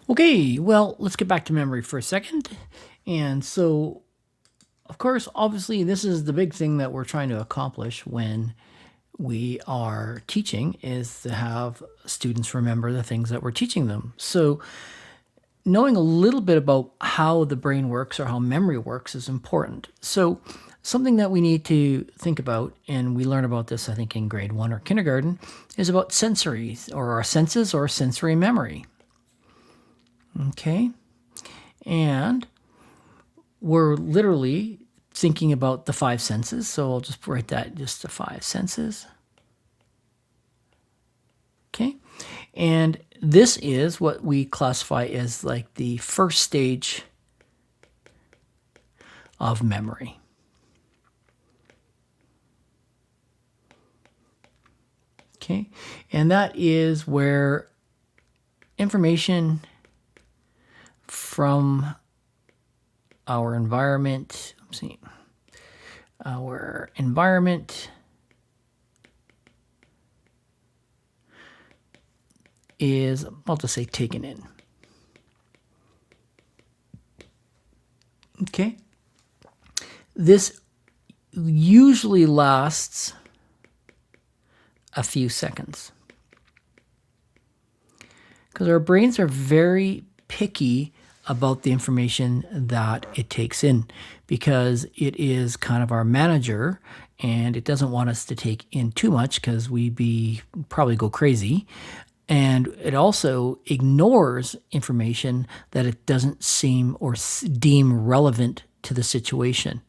Okay, well, let's get back to memory for a second. And so, of course, obviously, this is the big thing that we're trying to accomplish when we are teaching is to have students remember the things that we're teaching them. So, knowing a little bit about how the brain works or how memory works is important. So, something that we need to think about, and we learn about this, I think, in grade 1 or kindergarten, is about sensories or our senses or sensory memory. Okay? And we're literally thinking about the 5 senses. So I'll just write that, just the 5 senses. Okay. And this is what we classify as like the first stage of memory. Okay. And that is where information from our environment, is, I'll just say, taken in. Okay. This usually lasts a few seconds because our brains are very picky about the information that it takes in because it is kind of our manager and it doesn't want us to take in too much because we'd probably go crazy. And it also ignores information that it doesn't seem or deem relevant to the situation.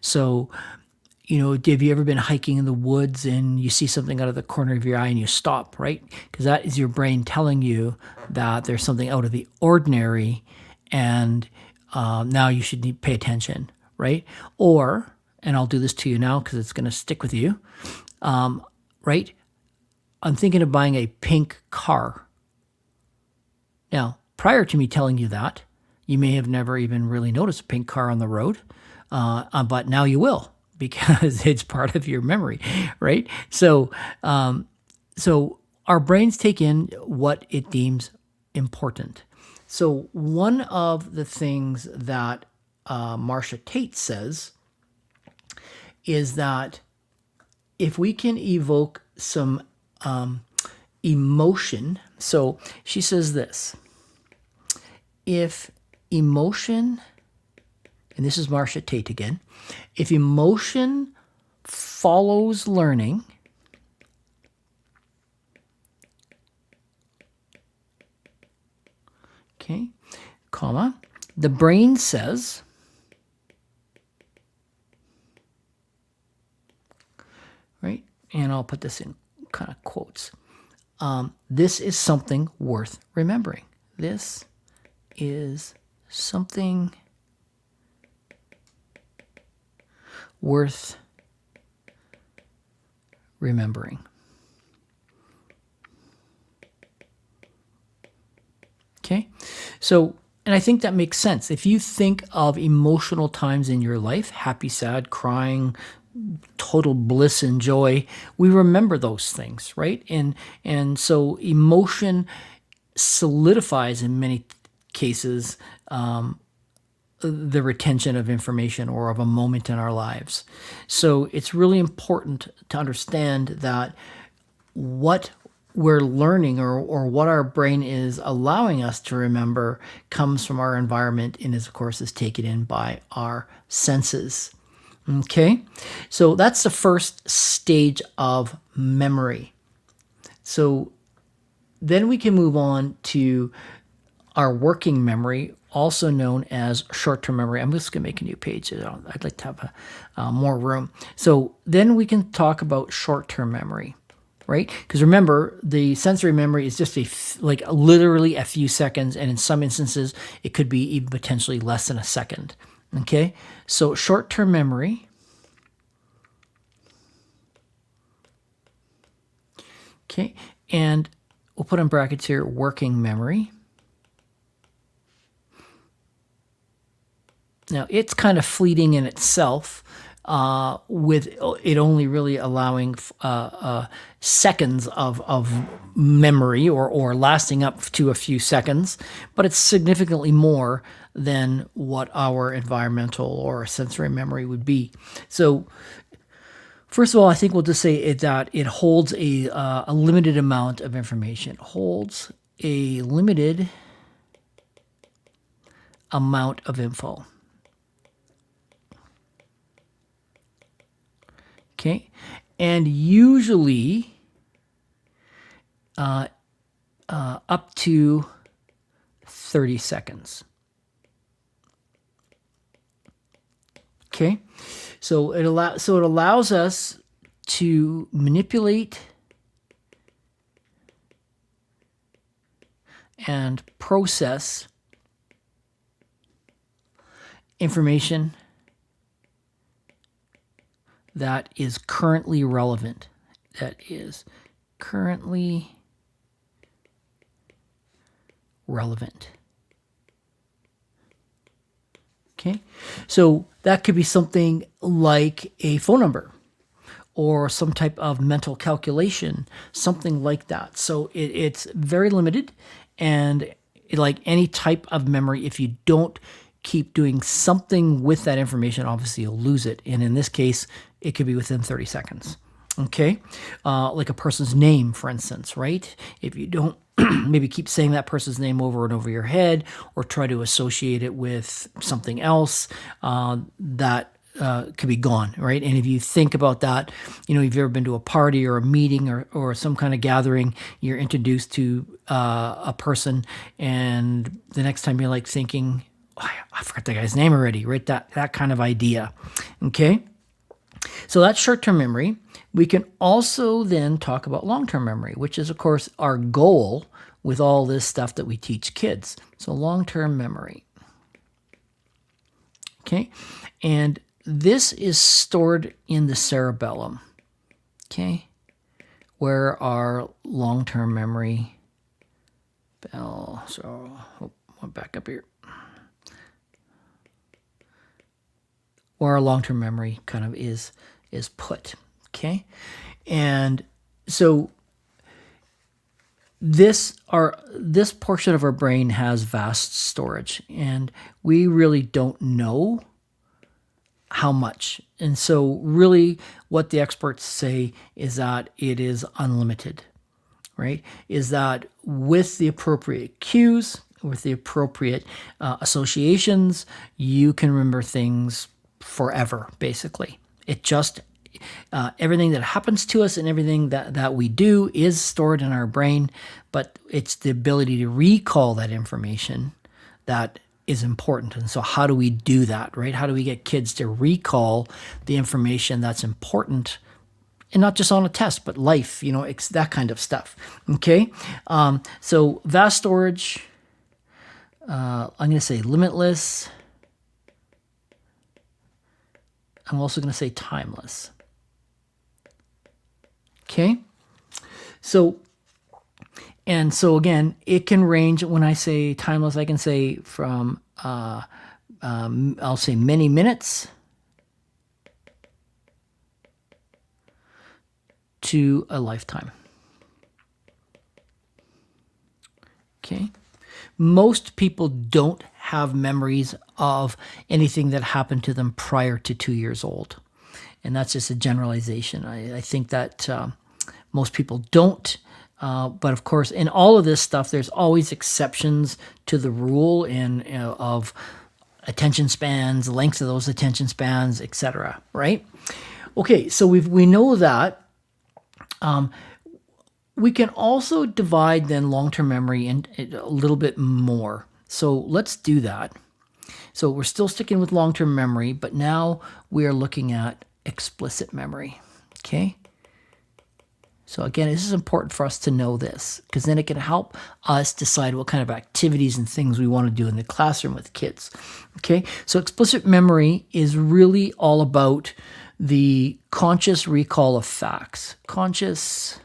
So, have you ever been hiking in the woods and you see something out of the corner of your eye and you stop, right? Because that is your brain telling you that there's something out of the ordinary and now you should pay attention, right? Or, and I'll do this to you now because it's going to stick with you, right? I'm thinking of buying a pink car. Now, prior to me telling you that, you may have never even really noticed a pink car on the road, but now you will because it's part of your memory, right? So our brains take in what it deems important. So one of the things that Marcia Tate says is that if we can evoke some emotion, so she says this, if emotion, and this is Marcia Tate again, if emotion follows learning, okay, comma, the brain says, right, and I'll put this in kind of quotes, this is something worth remembering. This is something worth remembering. Okay, so, and I think that makes sense. If you think of emotional times in your life, happy, sad, crying, total bliss and joy, we remember those things, right? And so emotion solidifies in many cases the retention of information or of a moment in our lives. So it's really important to understand that what we're learning or what our brain is allowing us to remember comes from our environment and is, of course, is taken in by our senses. Okay, so that's the first stage of memory. So then we can move on to our working memory, also known as short-term memory. I'm just going to make a new page. I'd like to have more room. So then we can talk about short-term memory, right? Because remember, the sensory memory is just literally a few seconds, and in some instances, it could be even potentially less than a second. Okay, so short-term memory. Okay, and we'll put in brackets here, working memory. Now, it's kind of fleeting in itself. with it only really allowing seconds of memory or lasting up to a few seconds, but it's significantly more than what our environmental or sensory memory would be. So first of all, I think we'll just say that it holds a limited amount of information. It holds a limited amount of info. Okay, and usually up to 30 seconds. Okay, so it allows us to manipulate and process information that is currently relevant. That is currently relevant. Okay, so that could be something like a phone number or some type of mental calculation, something like that. So it's very limited, and like any type of memory, if you don't keep doing something with that information, obviously you'll lose it. And in this case, it could be within 30 seconds. Okay, like a person's name, for instance, right? If you don't maybe keep saying that person's name over and over your head, or try to associate it with something else, that could be gone, right? And if you think about that, if you've ever been to a party or a meeting or some kind of gathering, you're introduced to a person, and the next time you're like thinking, oh, I forgot that guy's name already, right? That kind of idea. Okay, so that's short-term memory. We can also then talk about long-term memory, which is, of course, our goal with all this stuff that we teach kids. So long-term memory. Okay, and this is stored in the cerebellum. Okay, where our long-term memory. So I'll back up here. Where our long-term memory kind of is put. Okay, and so this portion of our brain has vast storage, and we really don't know how much. And so really what the experts say is that it is unlimited, right? Is that with the appropriate cues, with the appropriate associations, you can remember things forever, basically. It just everything that happens to us and everything that we do is stored in our brain, but it's the ability to recall that information that is important. And so how do we do that, right? How do we get kids to recall the information that's important, and not just on a test, but life, it's that kind of stuff. Okay, so vast storage, I'm going to say limitless. I'm also going to say timeless. Okay, so again, it can range. When I say timeless, I can say from I'll say many minutes to a lifetime. Okay, most people don't have memories of anything that happened to them prior to 2 years old. And that's just a generalization. I think that most people don't. But of course, in all of this stuff, there's always exceptions to the rule of attention spans, length of those attention spans, etc. Right? Okay, so we know that. We can also divide then long-term memory in a little bit more. So let's do that. So we're still sticking with long-term memory, but now we are looking at explicit memory. Okay? So again, this is important for us to know this, because then it can help us decide what kind of activities and things we want to do in the classroom with kids. Okay? So explicit memory is really all about the conscious recall of facts. Conscious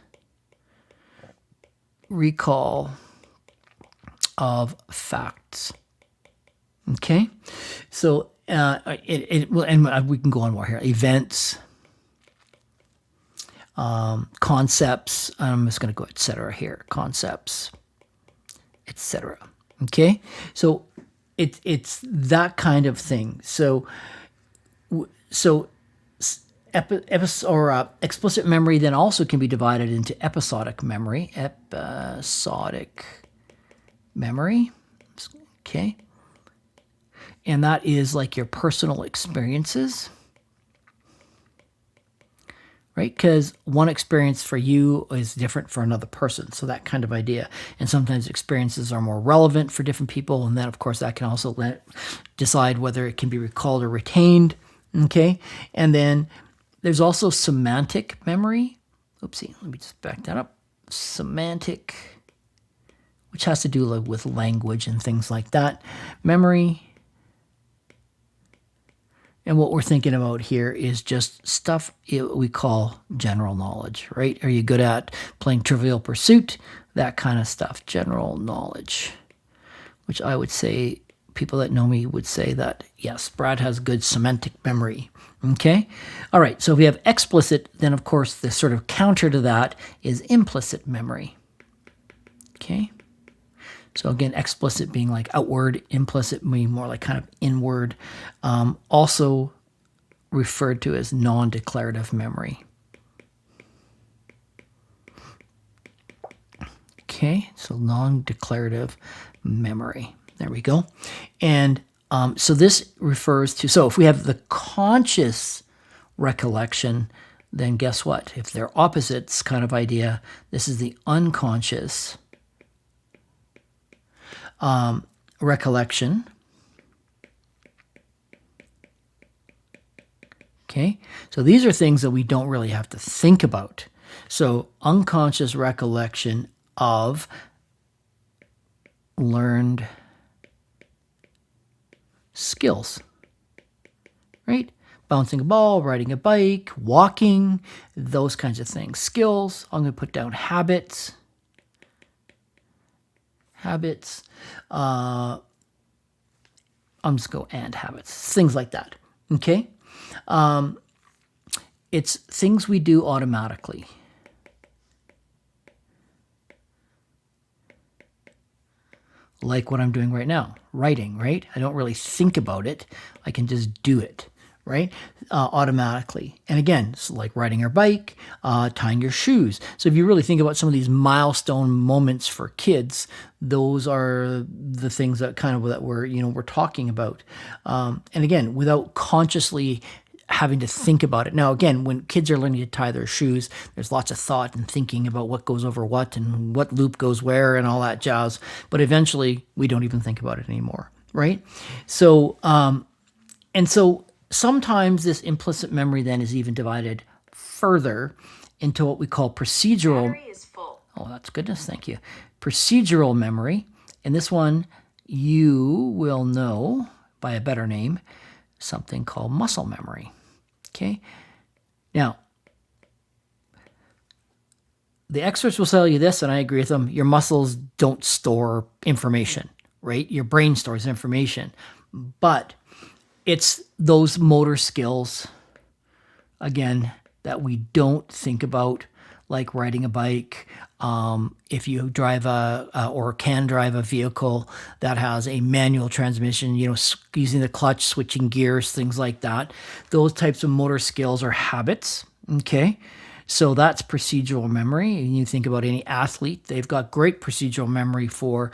recall of facts. Okay? So and we can go on more here. Events, concepts. I'm just going to go etc. here. Concepts, etc. Okay, so it's that kind of thing. So explicit memory then also can be divided into episodic memory. Episodic memory. Okay. And that is like your personal experiences, right? Because one experience for you is different for another person. So that kind of idea. And sometimes experiences are more relevant for different people. And then, of course, that can also decide whether it can be recalled or retained. Okay. And then there's also semantic memory. Oopsie, let me just back that up. Semantic, which has to do with language and things like that. Memory. And what we're thinking about here is just stuff we call general knowledge, right? Are you good at playing Trivial Pursuit? That kind of stuff, general knowledge, which I would say people that know me would say that, yes, Brad has good semantic memory. Okay? All right, so if we have explicit, then of course the sort of counter to that is implicit memory. Okay? So again, explicit being like outward, implicit being more like kind of inward. Also referred to as non-declarative memory. Okay, so non-declarative memory. There we go. And so this refers to, so if we have the conscious recollection, then guess what? If they're opposites kind of idea, this is the unconscious recollection. Okay, so these are things that we don't really have to think about. So unconscious recollection of learned skills, right? Bouncing a ball, riding a bike, walking, those kinds of things. Skills, I'm going to put down habits. Habits. I'm just going to and habits, things like that. Okay? It's things we do automatically. Like what I'm doing right now, writing, right? I don't really think about it. I can just do it, right? Automatically. And again, it's like riding your bike, tying your shoes. So if you really think about some of these milestone moments for kids, those are the things that kind of that we're talking about. And again, without consciously having to think about it. Now, again, when kids are learning to tie their shoes, there's lots of thought and thinking about what goes over what and what loop goes where and all that jazz. But eventually, we don't even think about it anymore, right? So, and so sometimes this implicit memory then is even divided further into what we call procedural. Battery is full. Oh, that's goodness. Thank you. Procedural memory. And this one you will know by a better name, something called muscle memory. Okay. Now, the experts will tell you this, and I agree with them. Your muscles don't store information, right? Your brain stores information. But it's those motor skills, again, that we don't think about, like riding a bike. If you drive or can drive a vehicle that has a manual transmission, using the clutch, switching gears, things like that. Those types of motor skills are habits. Okay. So that's procedural memory. And you think about any athlete, they've got great procedural memory for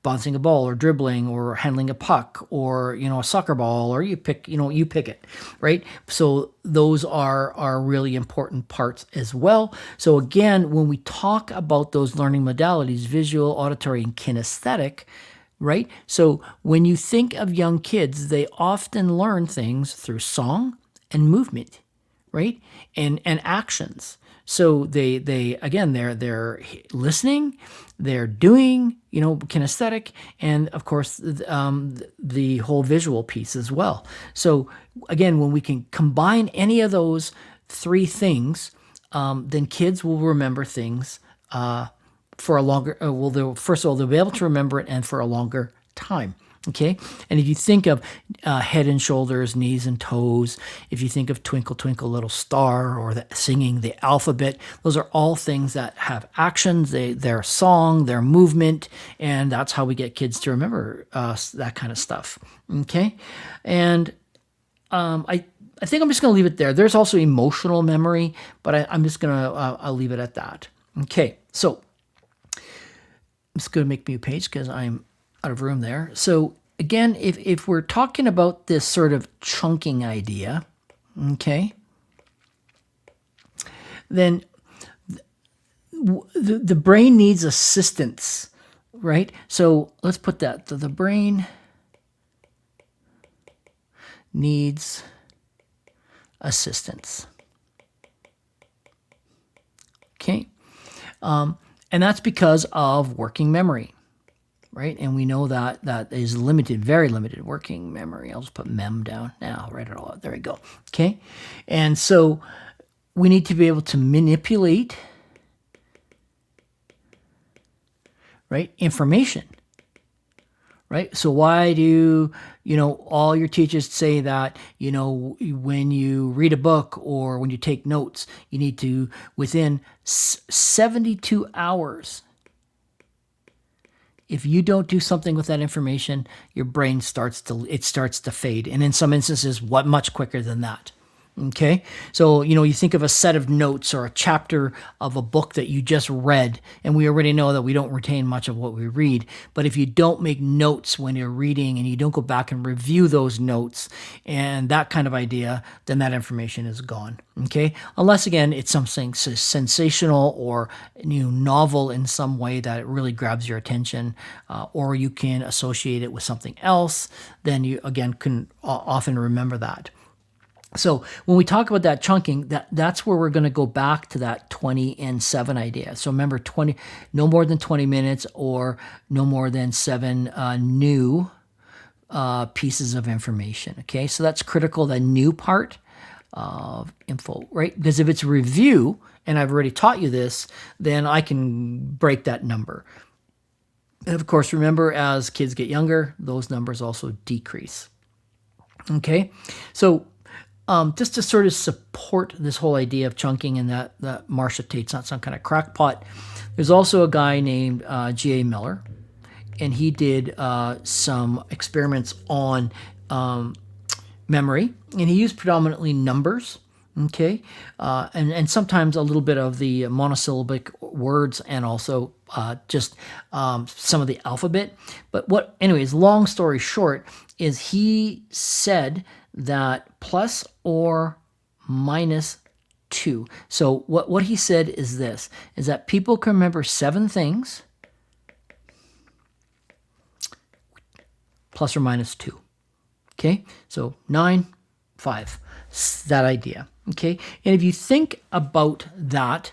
bouncing a ball or dribbling or handling a puck or, a soccer ball, or you pick it, right? So those are really important parts as well. So again, when we talk about those learning modalities, visual, auditory, and kinesthetic, right? So when you think of young kids, they often learn things through song and movement, right? And actions. So they're listening, they're doing, kinesthetic, and of course the whole visual piece as well. So again, when we can combine any of those three things, then kids will remember things for a longer. First of all, they'll be able to remember it and for a longer time. Okay. And if you think of head and shoulders, knees and toes, if you think of Twinkle, Twinkle, Little Star, or singing the alphabet, those are all things that have actions, they're song, they're movement, and that's how we get kids to remember that kind of stuff. Okay. And I think I'm just going to leave it there. There's also emotional memory, but I'm just going to I'll leave it at that. Okay. So I'm just going to make me a page because I'm out of room there. So again, if we're talking about this sort of chunking idea, okay, then the brain needs assistance, right? So let's put that. The brain needs assistance. Okay. And that's because of working memory, right? And we know that is limited, very limited working memory. I'll just put mem down now, write it all out. There we go. Okay. And so we need to be able to manipulate, right, information, right? So why do, all your teachers say that, when you read a book or when you take notes, you need to, within 72 hours, if you don't do something with that information, your brain starts to fade. And in some instances, much quicker than that. Okay. So, you think of a set of notes or a chapter of a book that you just read, and we already know that we don't retain much of what we read. But if you don't make notes when you're reading and you don't go back and review those notes and that kind of idea, then that information is gone. Okay. Unless, again, it's something sensational or novel in some way that it really grabs your attention, or you can associate it with something else, then you, again, can often remember that. So when we talk about that chunking, that's where we're going to go back to that 20 and 7 idea. So remember, no more than 20 minutes or no more than 7 new pieces of information. Okay, so that's critical, the new part of info, right? Because if it's review, and I've already taught you this, then I can break that number. And of course, remember, as kids get younger, those numbers also decrease. Okay, so just to sort of support this whole idea of chunking and that Marcia Tate's not some kind of crackpot, there's also a guy named G.A. Miller, and he did some experiments on memory, and he used predominantly numbers, okay, and sometimes a little bit of the monosyllabic words and also just some of the alphabet. But anyways, long story short, is he said that plus or minus 2. So what he said is this, is that people can remember 7 things plus or minus 2. Okay, so 9, 5, that idea. Okay, and if you think about that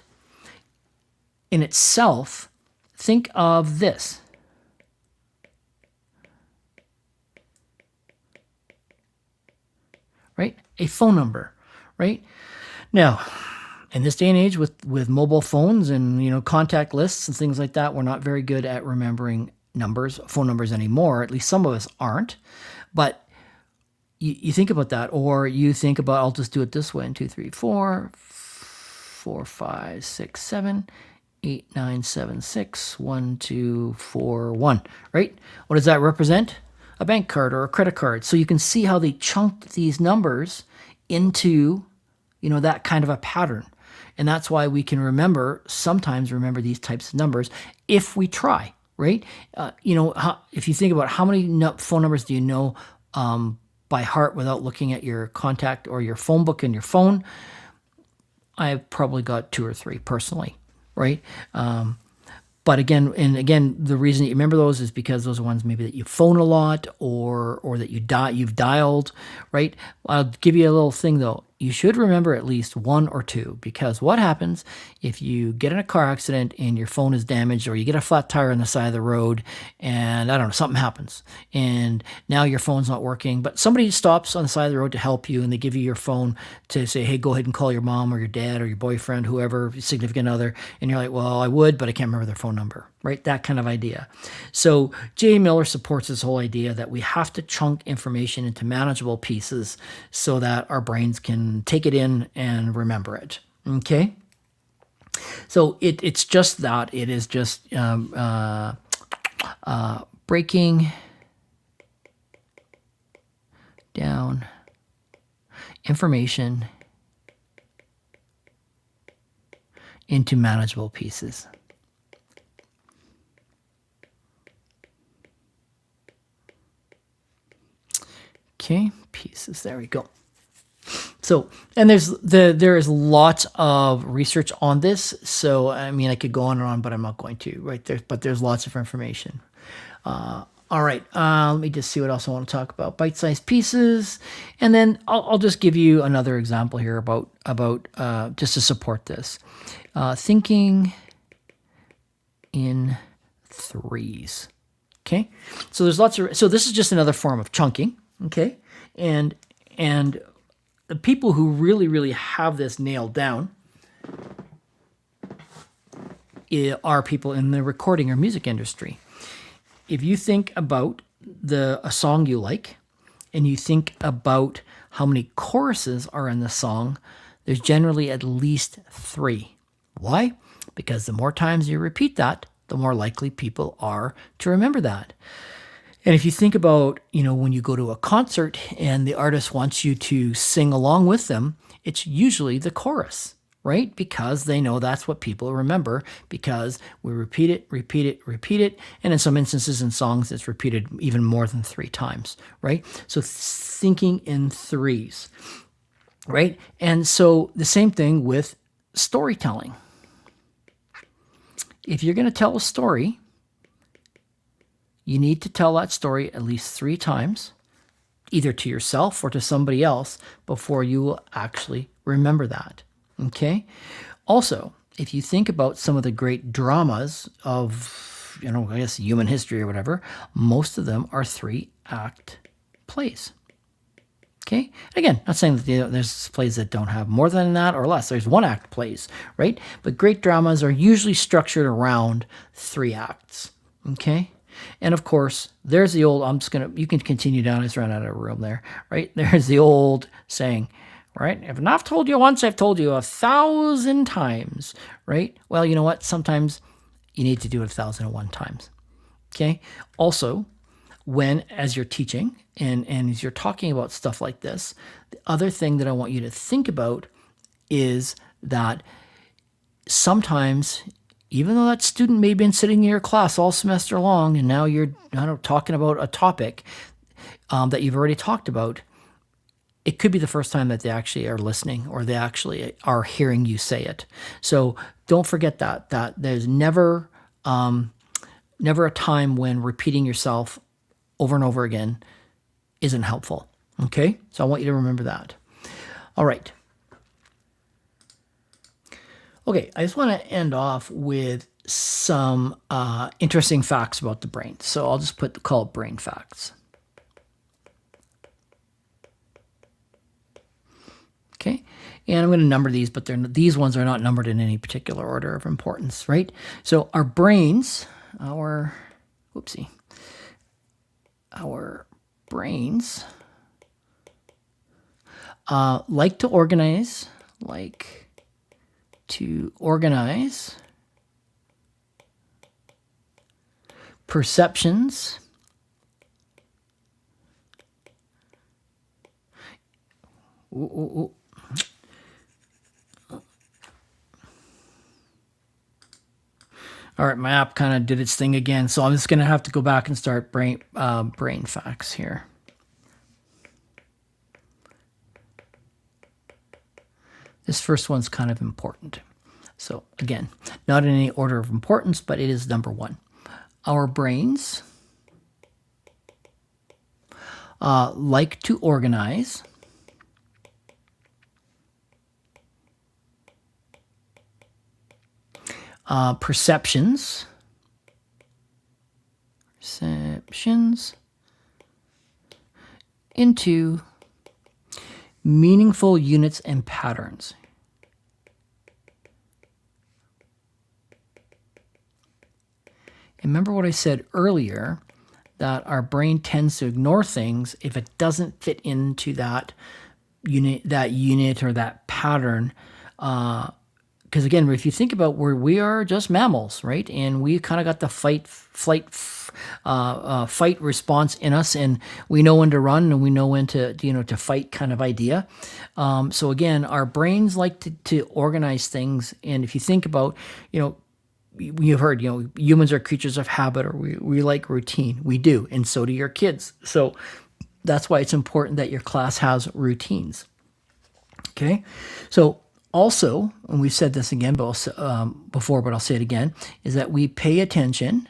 in itself, think of this. Right? A phone number, right? Now, in this day and age with mobile phones and, contact lists and things like that, we're not very good at remembering phone numbers anymore. At least some of us aren't. But you think about that, or you think about, I'll just do it this way: 1, 2, 3, 4, 4, 5, 6, 7, 8, 9, 7, 6, 1, 2, 4, 1, right? What does that represent? A bank card or a credit card. So you can see how they chunked these numbers into, that kind of a pattern. And that's why we can sometimes remember these types of numbers if we try, right? If you think about how many phone numbers do you know by heart without looking at your contact or your phone book in your phone, I've probably got 2 or 3 personally, right? But again, the reason you remember those is because those are ones maybe that you phone a lot or that you've dialed, right? I'll give you a little thing though. you should remember at least one or two, because what happens if you get in a car accident and your phone is damaged, or you get a flat tire on the side of the road and I don't know, something happens and now your phone's not working, but somebody stops on the side of the road to help you and they give you your phone to say, hey, go ahead and call your mom or your dad or your boyfriend, whoever, significant other. And you're like, well, I would, but I can't remember their phone number, right? That kind of idea. So J. Miller supports this whole idea that we have to chunk information into manageable pieces so that our brains can take it in and remember it. Okay? So it's just that. It is just breaking down information into manageable pieces. Okay, pieces. There we go. So, and there is lots of research on this. So, I mean, I could go on and on, but I'm not going to, right there. But there's lots of information. All right, let me just see what else I want to talk about. Bite-sized pieces, and then I'll just give you another example here about just to support this. Thinking in threes. Okay, so there's lots of. So this is just another form of chunking. Okay, and the people who really have this nailed down are people in the recording or music industry. If you think about a song you like, and you think about how many choruses are in the song, there's generally at least 3. Why? Because the more times you repeat that, the more likely people are to remember that. And if you think about, when you go to a concert and the artist wants you to sing along with them, it's usually the chorus, right? Because they know that's what people remember, because we repeat it. And in some instances in songs, it's repeated even more than 3 times, right? So thinking in threes, right? And so the same thing with storytelling. If you're going to tell a story, you need to tell that story at least 3 times, either to yourself or to somebody else, before you will actually remember that. Okay? Also, if you think about some of the great dramas of, I guess human history or whatever, most of them are 3-act plays. Okay? Again, not saying that there's plays that don't have more than that or less. There's 1-act plays, right? But great dramas are usually structured around 3 acts. Okay? And of course, there's the old, you can continue down, I just ran out of room there, right? There's the old saying, right? If I've told you once, I've told you 1,000 times, right? Well, you know what? Sometimes you need to do it 1,001 times. Okay? Also, as you're teaching and as you're talking about stuff like this, the other thing that I want you to think about is that sometimes, even though that student may have been sitting in your class all semester long, and now you're talking about a topic that you've already talked about, it could be the first time that they actually are listening, or they actually are hearing you say it. So don't forget that there's never a time when repeating yourself over and over again isn't helpful. Okay? So I want you to remember that. All right. Okay, I just want to end off with some interesting facts about the brain. So I'll just call it brain facts. Okay, and I'm going to number these, but these ones are not numbered in any particular order of importance, right? So our brains, our brains like to organize perceptions All right, my app kind of did its thing again, so I'm just going to have to go back and start brain facts here. This first one's kind of important. So again, not in any order of importance, but it is number 1. Our brains like to organize perceptions into meaningful units and patterns. And remember what I said earlier, that our brain tends to ignore things if it doesn't fit into that unit or that pattern. Because again, if you think about where we are just mammals, right? And we kind of got the fight response in us, and we know when to run and we know when to fight kind of idea. So again, our brains like to organize things. And if you think about, you've heard, humans are creatures of habit, or we like routine. We do, and so do your kids. So that's why it's important that your class has routines. Okay, so also, and we've said this again before, but I'll say it again, is that we pay attention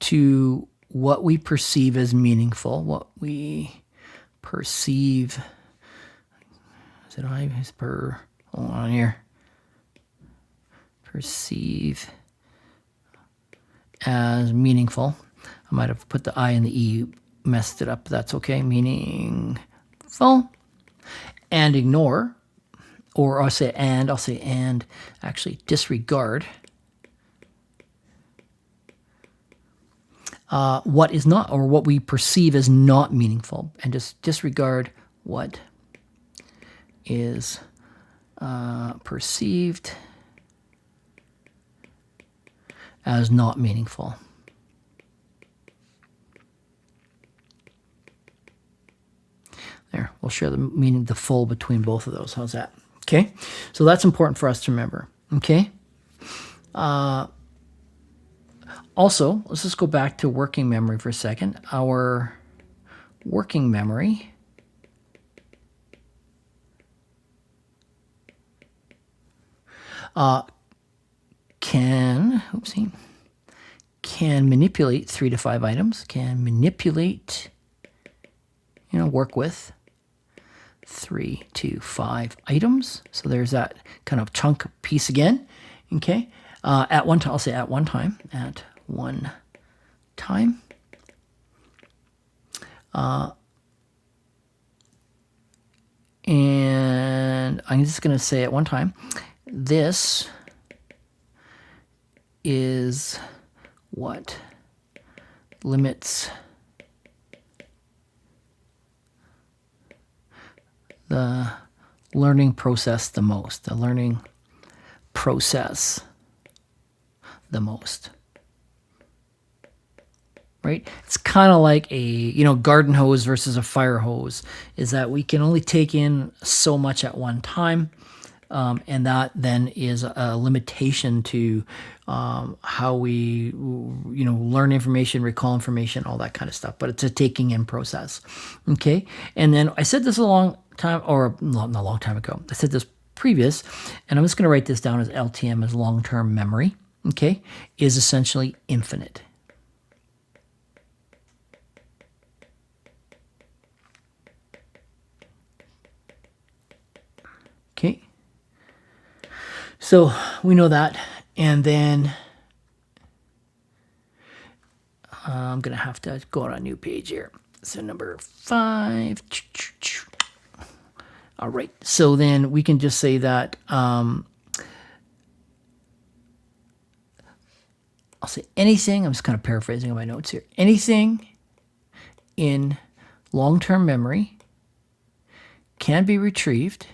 to what we perceive as meaningful, what we perceive. Is it I? Is per? Hold on here. Perceive as meaningful. I might have put the I and the E, messed it up. That's okay. Meaningful. And ignore, or I'll say and, actually disregard what is not, or what we perceive as not meaningful, and just disregard what is perceived as not meaningful. There, we'll share the full between both of those. How's that? Okay, so that's important for us to remember. Okay. Also, let's just go back to working memory for a second. Our working memory can manipulate 3 to 5 items, work with 3 to 5 items. So there's that kind of chunk piece again. Okay. At one time, I'll say at one time. And I'm just going to say at one time, this is what limits the learning process the most. Right? It's kind of like a, garden hose versus a fire hose, is that we can only take in so much at one time. And that then is a limitation to how we, learn information, recall information, all that kind of stuff. But it's a taking in process. Okay. And then I said this a long time, or not a long time ago. I said this previous, and I'm just going to write this down as LTM, as long-term memory. Okay. Is essentially infinite. Okay. So we know that, and then I'm going to have to go on a new page here. So number 5. All right. So then we can just say that I'll say anything. I'm just kind of paraphrasing my notes here. Anything in long-term memory can be retrieved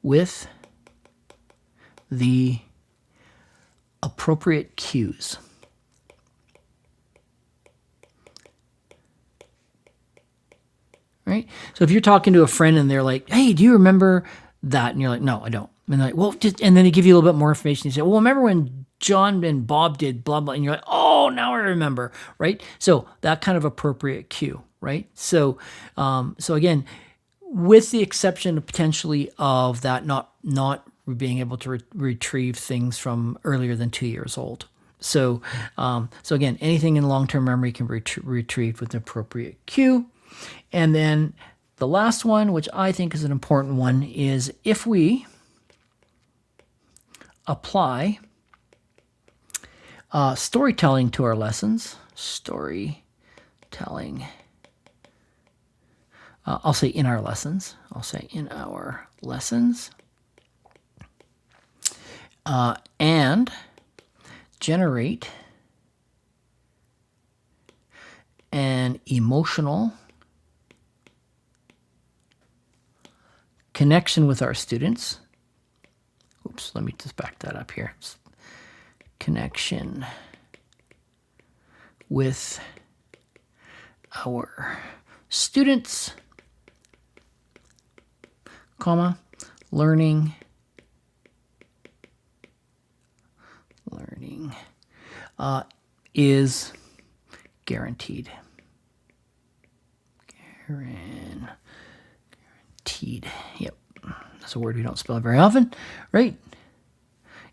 with the appropriate cues. Right? So if you're talking to a friend and they're like, hey, do you remember that? And you're like, no, I don't. And they're like, well, and then they give you a little bit more information. You say, well, remember when John and Bob did blah, blah. And you're like, oh, now I remember. Right? So that kind of appropriate cue. Right? So again, with the exception potentially of that not being able to retrieve things from earlier than 2 years old. So, so again, anything in long-term memory can be retrieved with an appropriate cue. And then the last one, which I think is an important one, is if we apply storytelling to our lessons. Storytelling. I'll say in our lessons. And generate an emotional connection with our students. Oops, let me just back that up here. Connection with our students, comma, learning is guaranteed. Guaranteed. Yep. That's a word we don't spell very often, right?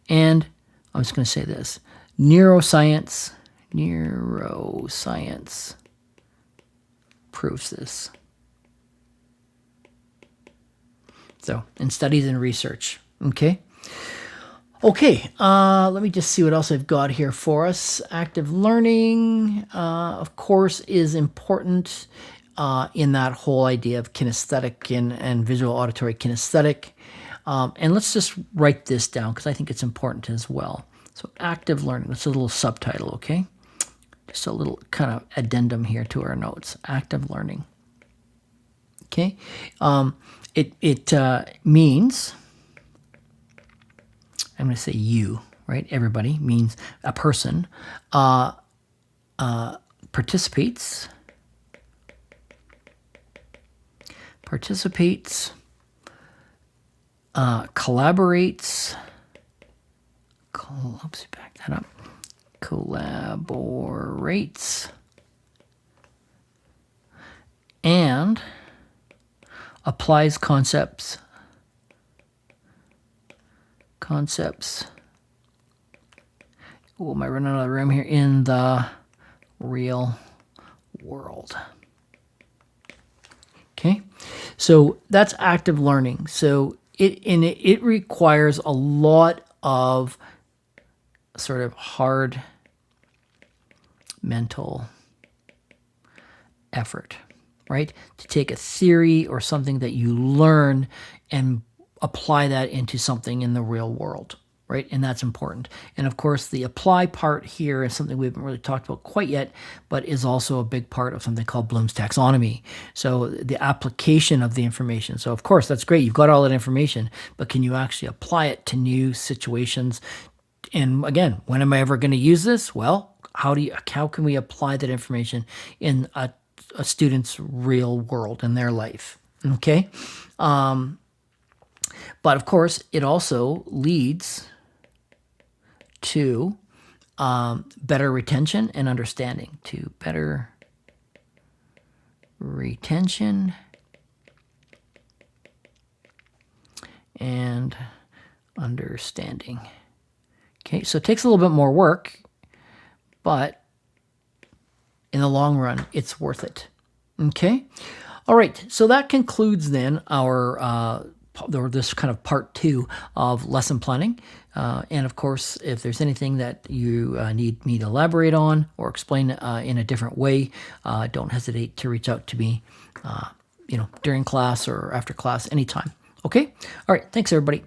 And I'm just going to say this. Neuroscience proves this. So, in studies and research, okay? Okay, let me just see what else I've got here for us. Active learning, of course, is important in that whole idea of kinesthetic and visual auditory kinesthetic. And let's just write this down because I think it's important as well. So active learning, that's a little subtitle, okay? Just a little kind of addendum here to our notes. Active learning, okay? It means, I'm going to say you, right? Everybody means a person participates, collaborates, oops, back that up, collaborates, and applies concepts. Oh, am I running out of room here? In the real world. Okay, so that's active learning. So it requires a lot of sort of hard mental effort, right? To take a theory or something that you learn and apply that into something in the real world, right? And that's important. And of course, the apply part here is something we haven't really talked about quite yet, but is also a big part of something called Bloom's taxonomy. So the application of the information. So of course, that's great. You've got all that information, but can you actually apply it to new situations? And again, when am I ever going to use this? Well, how can we apply that information in a student's real world in their life? Okay. But of course, it also leads to better retention and understanding. To better retention and understanding. Okay, so it takes a little bit more work, but in the long run, it's worth it. Okay, all right. So that concludes then our this kind of part 2 of lesson planning. And of course, if there's anything that you need me to elaborate on or explain in a different way, don't hesitate to reach out to me, during class or after class, anytime. Okay? All right. Thanks, everybody.